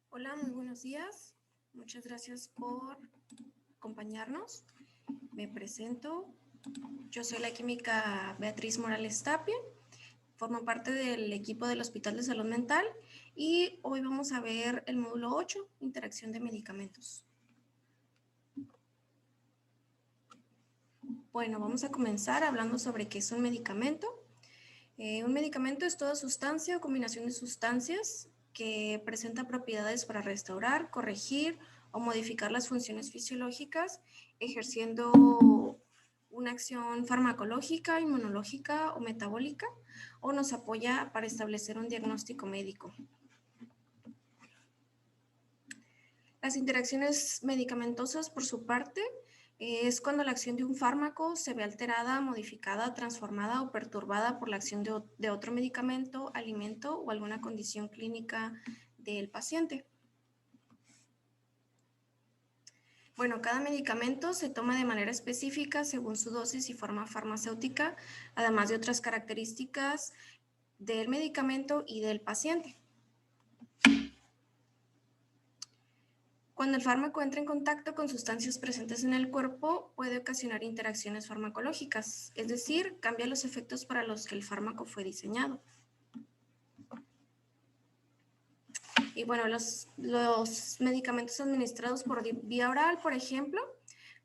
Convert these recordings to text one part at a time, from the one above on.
Hola, muy buenos días. Muchas gracias por acompañarnos. Me presento. Yo soy la química Beatriz Morales Tapia. Formo parte del equipo del Hospital de Salud Mental y hoy vamos a ver el módulo 8, interacción de medicamentos. Bueno, vamos a comenzar hablando sobre qué es un medicamento. Un medicamento es toda sustancia o combinación de sustancias que presenta propiedades para restaurar, corregir o modificar las funciones fisiológicas, ejerciendo una acción farmacológica, inmunológica o metabólica, o nos apoya para establecer un diagnóstico médico. Las interacciones medicamentosas, por su parte, es cuando la acción de un fármaco se ve alterada, modificada, transformada o perturbada por la acción de otro medicamento, alimento o alguna condición clínica del paciente. Bueno, cada medicamento se toma de manera específica según su dosis y forma farmacéutica, además de otras características del medicamento y del paciente. Cuando el fármaco entra en contacto con sustancias presentes en el cuerpo, puede ocasionar interacciones farmacológicas, es decir, cambia los efectos para los que el fármaco fue diseñado. Y bueno, los medicamentos administrados por vía oral, por ejemplo,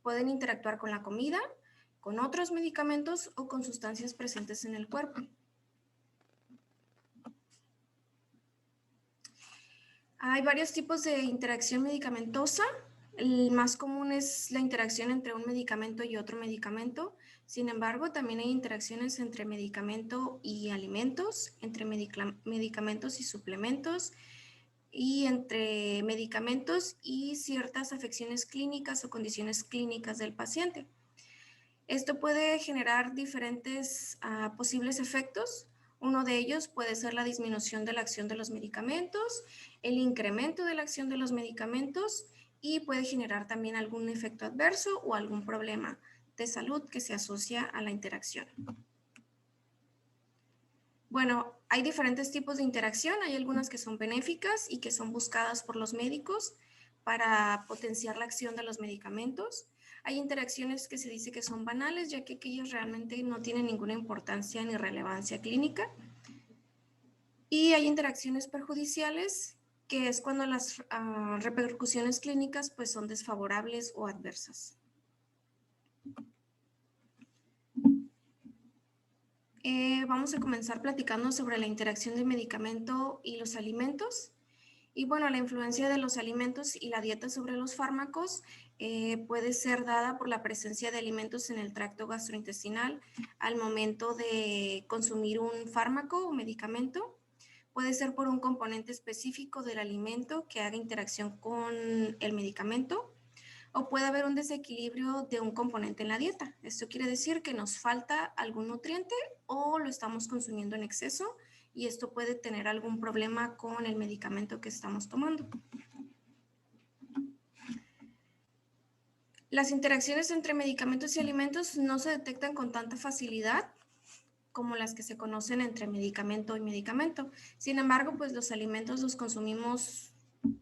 pueden interactuar con la comida, con otros medicamentos o con sustancias presentes en el cuerpo. Hay varios tipos de interacción medicamentosa. El más común es la interacción entre un medicamento y otro medicamento. Sin embargo, también hay interacciones entre medicamento y alimentos, entre medicamentos y suplementos, y entre medicamentos y ciertas afecciones clínicas o condiciones clínicas del paciente. Esto puede generar diferentes posibles efectos. Uno de ellos puede ser la disminución de la acción de los medicamentos, el incremento de la acción de los medicamentos y puede generar también algún efecto adverso o algún problema de salud que se asocia a la interacción. Bueno, hay diferentes tipos de interacción. Hay algunas que son benéficas y que son buscadas por los médicos para potenciar la acción de los medicamentos. Hay interacciones que se dice que son banales, ya que aquellas realmente no tienen ninguna importancia ni relevancia clínica. Y hay interacciones perjudiciales, que es cuando las repercusiones clínicas pues, son desfavorables o adversas. Vamos a comenzar platicando sobre la interacción del medicamento y los alimentos. Y bueno, la influencia de los alimentos y la dieta sobre los fármacos puede ser dada por la presencia de alimentos en el tracto gastrointestinal al momento de consumir un fármaco o medicamento. Puede ser por un componente específico del alimento que haga interacción con el medicamento, o puede haber un desequilibrio de un componente en la dieta. Esto quiere decir que nos falta algún nutriente o lo estamos consumiendo en exceso y esto puede tener algún problema con el medicamento que estamos tomando. Las interacciones entre medicamentos y alimentos no se detectan con tanta facilidad como las que se conocen entre medicamento y medicamento. Sin embargo, pues los alimentos los consumimos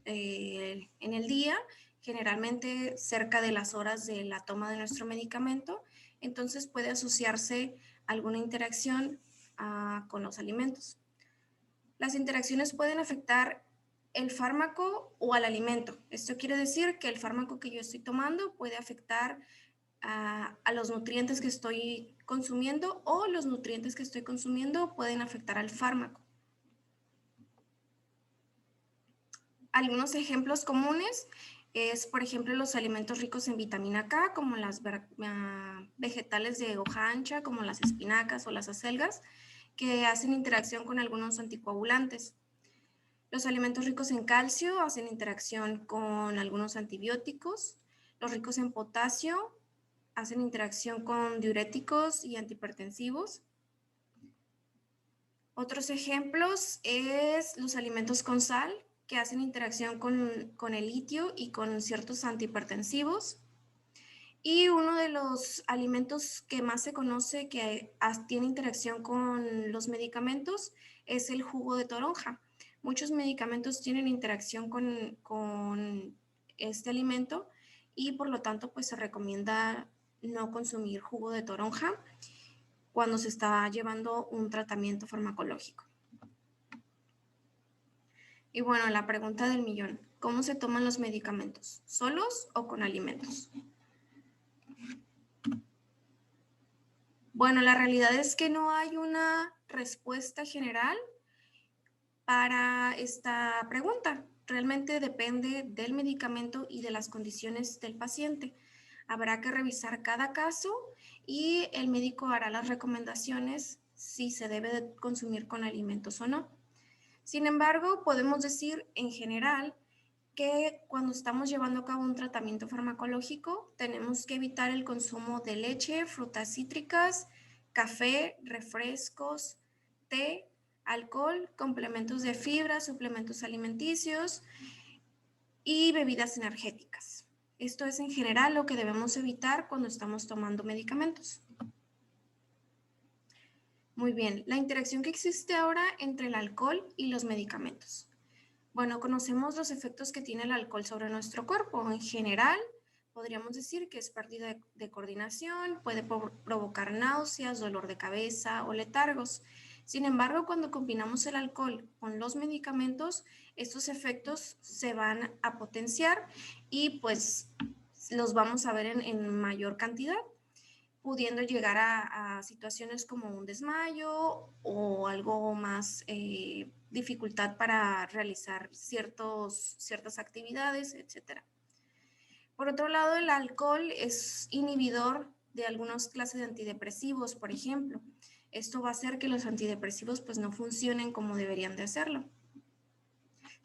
en el día, generalmente cerca de las horas de la toma de nuestro medicamento, entonces puede asociarse alguna interacción con los alimentos. Las interacciones pueden afectar el fármaco o al alimento. Esto quiere decir que el fármaco que yo estoy tomando puede afectar a los nutrientes que estoy consumiendo o los nutrientes que estoy consumiendo pueden afectar al fármaco. Algunos ejemplos comunes es, por ejemplo, los alimentos ricos en vitamina K, como las vegetales de hoja ancha, como las espinacas o las acelgas, que hacen interacción con algunos anticoagulantes. Los alimentos ricos en calcio hacen interacción con algunos antibióticos. Los ricos en potasio hacen interacción con diuréticos y antihipertensivos. Otros ejemplos es los alimentos con sal, que hacen interacción con el litio y con ciertos antihipertensivos. Y uno de los alimentos que más se conoce que tiene interacción con los medicamentos es el jugo de toronja. Muchos medicamentos tienen interacción con este alimento y por lo tanto pues se recomienda no consumir jugo de toronja cuando se está llevando un tratamiento farmacológico. Y bueno, la pregunta del millón, ¿cómo se toman los medicamentos? ¿Solos o con alimentos? Bueno, la realidad es que no hay una respuesta general para esta pregunta. Realmente depende del medicamento y de las condiciones del paciente. Habrá que revisar cada caso y el médico hará las recomendaciones si se debe de consumir con alimentos o no. Sin embargo, podemos decir en general que cuando estamos llevando a cabo un tratamiento farmacológico, tenemos que evitar el consumo de leche, frutas cítricas, café, refrescos, té, alcohol, complementos de fibra, suplementos alimenticios y bebidas energéticas. Esto es en general lo que debemos evitar cuando estamos tomando medicamentos. Muy bien, la interacción que existe ahora entre el alcohol y los medicamentos. Bueno, conocemos los efectos que tiene el alcohol sobre nuestro cuerpo. En general, podríamos decir que es pérdida de coordinación, puede provocar náuseas, dolor de cabeza o letargos. Sin embargo, cuando combinamos el alcohol con los medicamentos, estos efectos se van a potenciar y pues los vamos a ver en mayor cantidad, pudiendo llegar a situaciones como un desmayo o algo más, dificultad para realizar ciertas actividades, etc. Por otro lado, el alcohol es inhibidor de algunas clases de antidepresivos, por ejemplo. Esto va a hacer que los antidepresivos pues no funcionen como deberían de hacerlo.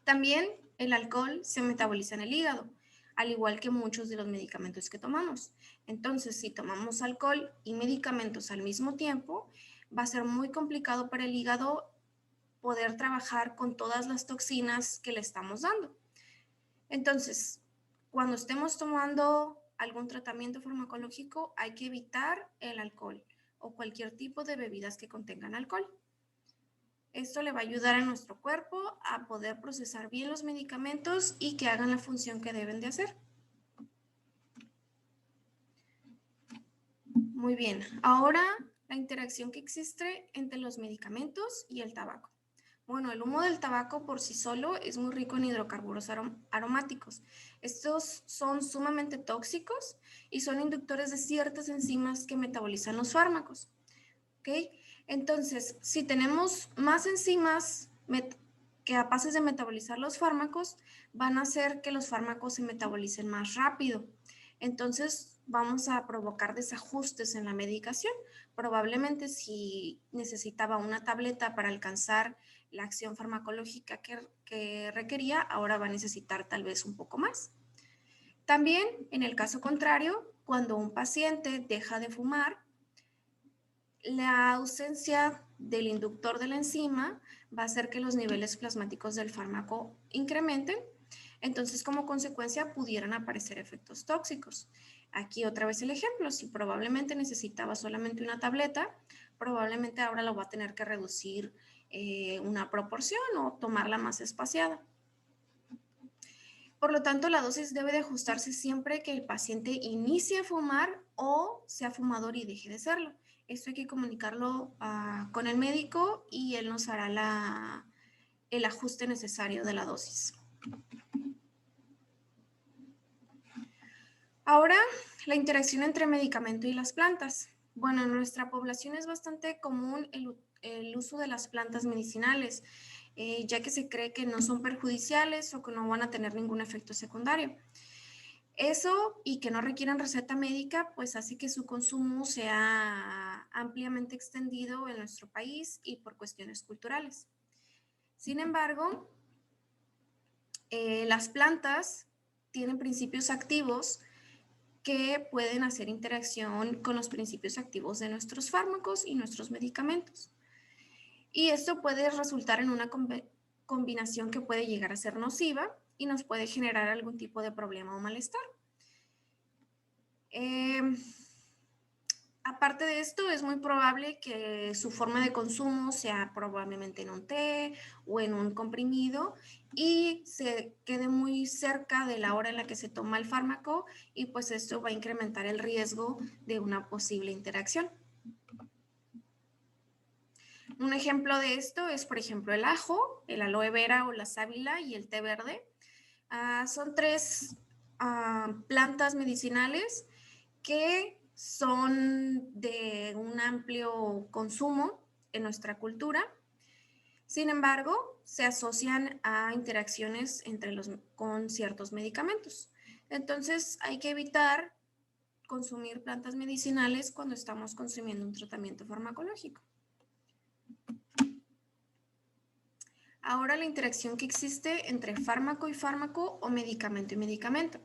También el alcohol se metaboliza en el hígado, al igual que muchos de los medicamentos que tomamos. Entonces, si tomamos alcohol y medicamentos al mismo tiempo, va a ser muy complicado para el hígado poder trabajar con todas las toxinas que le estamos dando. Entonces, cuando estemos tomando algún tratamiento farmacológico, hay que evitar el alcohol o cualquier tipo de bebidas que contengan alcohol. Esto le va a ayudar a nuestro cuerpo a poder procesar bien los medicamentos y que hagan la función que deben de hacer. Muy bien, ahora la interacción que existe entre los medicamentos y el tabaco. Bueno, el humo del tabaco por sí solo es muy rico en hidrocarburos aromáticos. Estos son sumamente tóxicos y son inductores de ciertas enzimas que metabolizan los fármacos. ¿Ok? Entonces, si tenemos más enzimas capaces de metabolizar los fármacos, van a hacer que los fármacos se metabolicen más rápido. Entonces, vamos a provocar desajustes en la medicación. Probablemente si necesitaba una tableta para alcanzar la acción farmacológica que requería, ahora va a necesitar tal vez un poco más. También, en el caso contrario, cuando un paciente deja de fumar, la ausencia del inductor de la enzima va a hacer que los niveles plasmáticos del fármaco incrementen. Entonces, como consecuencia, pudieran aparecer efectos tóxicos. Aquí otra vez el ejemplo, si probablemente necesitaba solamente una tableta, probablemente ahora lo va a tener que reducir una proporción o tomarla más espaciada. Por lo tanto, la dosis debe de ajustarse siempre que el paciente inicie a fumar o sea fumador y deje de serlo. Esto hay que comunicarlo con el médico y él nos hará el ajuste necesario de la dosis. Ahora, la interacción entre medicamento y las plantas. Bueno, en nuestra población es bastante común el uso de las plantas medicinales, ya que se cree que no son perjudiciales o que no van a tener ningún efecto secundario. Eso y que no requieran receta médica, pues hace que su consumo sea ampliamente extendido en nuestro país y por cuestiones culturales. Sin embargo, las plantas tienen principios activos que pueden hacer interacción con los principios activos de nuestros fármacos y nuestros medicamentos. Y esto puede resultar en una combinación que puede llegar a ser nociva y nos puede generar algún tipo de problema o malestar. Aparte de esto, es muy probable que su forma de consumo sea probablemente en un té o en un comprimido y se quede muy cerca de la hora en la que se toma el fármaco y pues esto va a incrementar el riesgo de una posible interacción. Un ejemplo de esto es, por ejemplo, el ajo, el aloe vera o la sábila y el té verde. Son tres plantas medicinales que son de un amplio consumo en nuestra cultura. Sin embargo, se asocian a interacciones con ciertos medicamentos. Entonces, hay que evitar consumir plantas medicinales cuando estamos consumiendo un tratamiento farmacológico. Ahora, la interacción que existe entre fármaco y fármaco o medicamento y medicamento.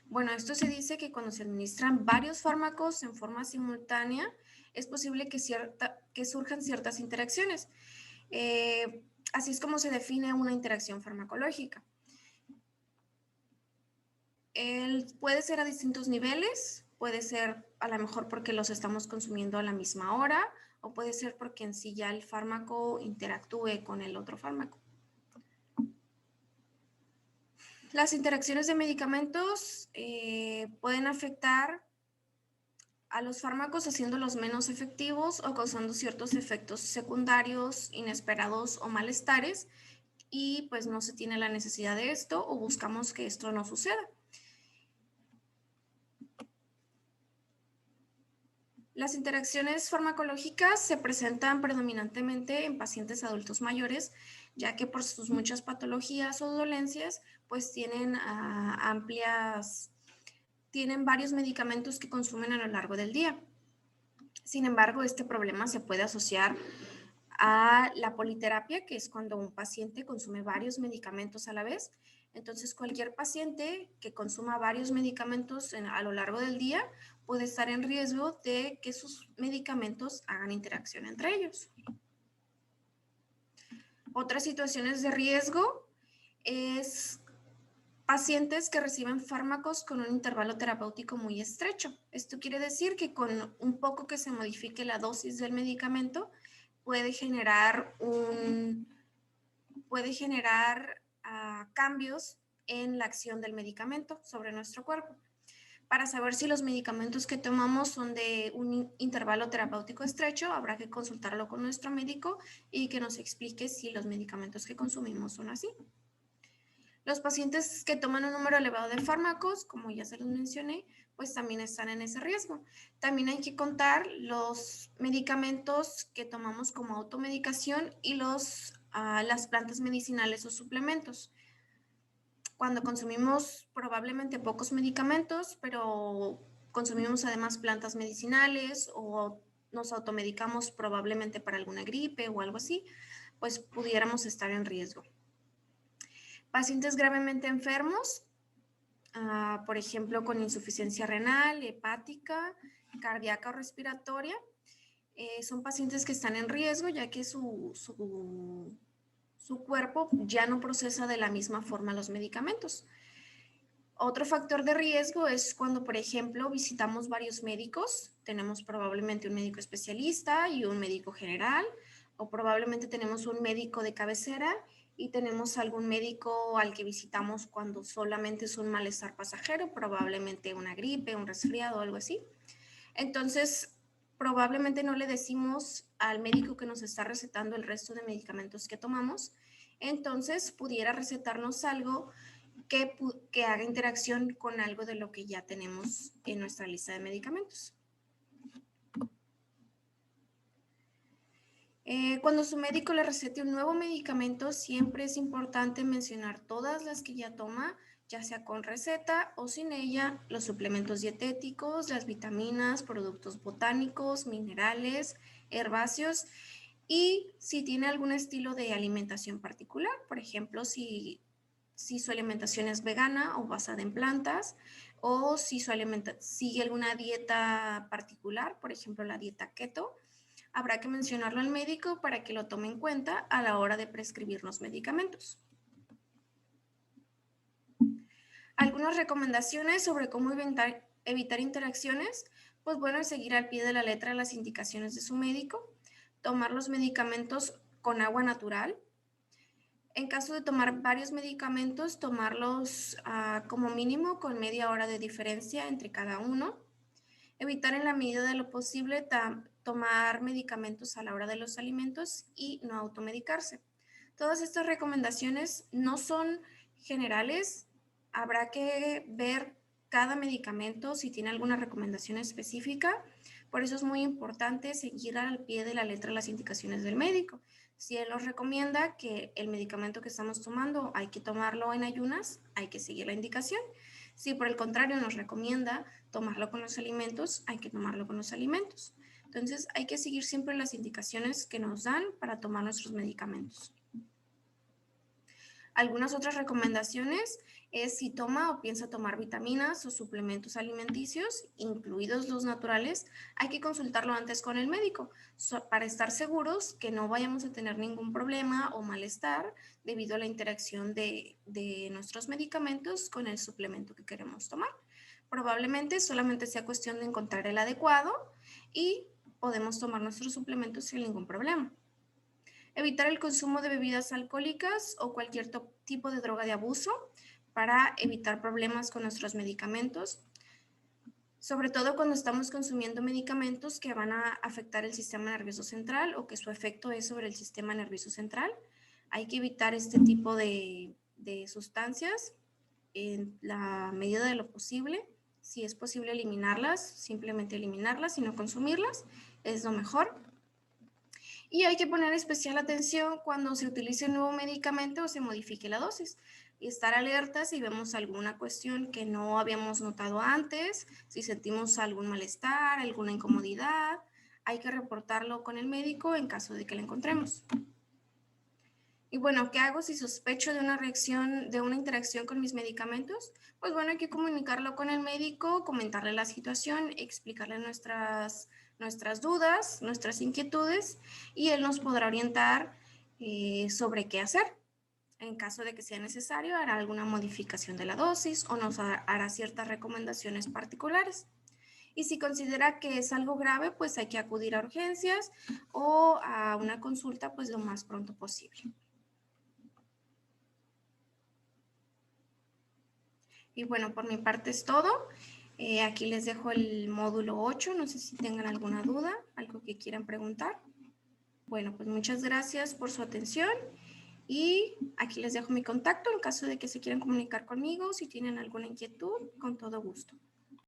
Bueno, esto se dice que cuando se administran varios fármacos en forma simultánea, es posible que surjan ciertas interacciones. Así es como se define una interacción farmacológica. Puede ser a distintos niveles, puede ser a lo mejor porque los estamos consumiendo a la misma hora, o puede ser porque en sí ya el fármaco interactúe con el otro fármaco. Las interacciones de medicamentos pueden afectar a los fármacos haciéndolos menos efectivos o causando ciertos efectos secundarios, inesperados o malestares, y pues no se tiene la necesidad de esto o buscamos que esto no suceda. Las interacciones farmacológicas se presentan predominantemente en pacientes adultos mayores, ya que por sus muchas patologías o dolencias, pues tienen varios medicamentos que consumen a lo largo del día. Sin embargo, este problema se puede asociar a la politerapia, que es cuando un paciente consume varios medicamentos a la vez. Entonces, cualquier paciente que consuma varios medicamentos a lo largo del día puede estar en riesgo de que sus medicamentos hagan interacción entre ellos. Otras situaciones de riesgo es pacientes que reciben fármacos con un intervalo terapéutico muy estrecho. Esto quiere decir que con un poco que se modifique la dosis del medicamento puede generar cambios en la acción del medicamento sobre nuestro cuerpo. Para saber si los medicamentos que tomamos son de un intervalo terapéutico estrecho, habrá que consultarlo con nuestro médico y que nos explique si los medicamentos que consumimos son así. Los pacientes que toman un número elevado de fármacos, como ya se los mencioné, pues también están en ese riesgo. También hay que contar los medicamentos que tomamos como automedicación y las plantas medicinales o suplementos. Cuando consumimos probablemente pocos medicamentos, pero consumimos además plantas medicinales o nos automedicamos probablemente para alguna gripe o algo así, pues pudiéramos estar en riesgo. Pacientes gravemente enfermos, por ejemplo, con insuficiencia renal, hepática, cardíaca o respiratoria, son pacientes que están en riesgo ya que su cuerpo ya no procesa de la misma forma los medicamentos. Otro factor de riesgo es cuando, por ejemplo, visitamos varios médicos. Tenemos probablemente un médico especialista y un médico general, o probablemente tenemos un médico de cabecera y tenemos algún médico al que visitamos cuando solamente es un malestar pasajero, probablemente una gripe, un resfriado o algo así. Entonces, probablemente no le decimos al médico que nos está recetando el resto de medicamentos que tomamos. Entonces, pudiera recetarnos algo que haga interacción con algo de lo que ya tenemos en nuestra lista de medicamentos. Cuando su médico le recete un nuevo medicamento, siempre es importante mencionar todas las que ya toma, ya sea con receta o sin ella, los suplementos dietéticos, las vitaminas, productos botánicos, minerales, herbáceos, y si tiene algún estilo de alimentación particular, por ejemplo, si su alimentación es vegana o basada en plantas, o si sigue alguna dieta particular, por ejemplo, la dieta keto. Habrá que mencionarlo al médico para que lo tome en cuenta a la hora de prescribir los medicamentos. Algunas recomendaciones sobre cómo evitar interacciones, Pues bueno, es seguir al pie de la letra las indicaciones de su médico, tomar los medicamentos con agua natural. En caso de tomar varios medicamentos, tomarlos como mínimo con media hora de diferencia entre cada uno. Evitar en la medida de lo posible tomar medicamentos a la hora de los alimentos y no automedicarse. Todas estas recomendaciones no son generales. Habrá que ver cada medicamento si tiene alguna recomendación específica. Por eso es muy importante seguir al pie de la letra las indicaciones del médico. Si él nos recomienda que el medicamento que estamos tomando hay que tomarlo en ayunas, hay que seguir la indicación. Si por el contrario nos recomienda tomarlo con los alimentos, hay que tomarlo con los alimentos. Entonces hay que seguir siempre las indicaciones que nos dan para tomar nuestros medicamentos. Algunas otras recomendaciones es si toma o piensa tomar vitaminas o suplementos alimenticios, incluidos los naturales, hay que consultarlo antes con el médico para estar seguros que no vayamos a tener ningún problema o malestar debido a la interacción de nuestros medicamentos con el suplemento que queremos tomar. Probablemente solamente sea cuestión de encontrar el adecuado y podemos tomar nuestros suplementos sin ningún problema. Evitar el consumo de bebidas alcohólicas o cualquier tipo de droga de abuso para evitar problemas con nuestros medicamentos, sobre todo cuando estamos consumiendo medicamentos que van a afectar el sistema nervioso central o que su efecto es sobre el sistema nervioso central. Hay que evitar este tipo de sustancias en la medida de lo posible. Si es posible eliminarlas, simplemente eliminarlas y no consumirlas, es lo mejor. Y hay que poner especial atención cuando se utilice un nuevo medicamento o se modifique la dosis. Y estar alerta si vemos alguna cuestión que no habíamos notado antes, si sentimos algún malestar, alguna incomodidad, hay que reportarlo con el médico en caso de que la encontremos. Y bueno, ¿qué hago si sospecho de una reacción, de una interacción con mis medicamentos? Pues bueno, hay que comunicarlo con el médico, comentarle la situación, explicarle nuestras dudas, nuestras inquietudes y él nos podrá orientar sobre qué hacer. En caso de que sea necesario, hará alguna modificación de la dosis o nos hará ciertas recomendaciones particulares. Y si considera que es algo grave, pues hay que acudir a urgencias o a una consulta pues lo más pronto posible. Y bueno, por mi parte es todo. Aquí les dejo el módulo 8. No sé si tengan alguna duda, algo que quieran preguntar. Bueno, pues muchas gracias por su atención y aquí les dejo mi contacto en caso de que se quieran comunicar conmigo, si tienen alguna inquietud, con todo gusto.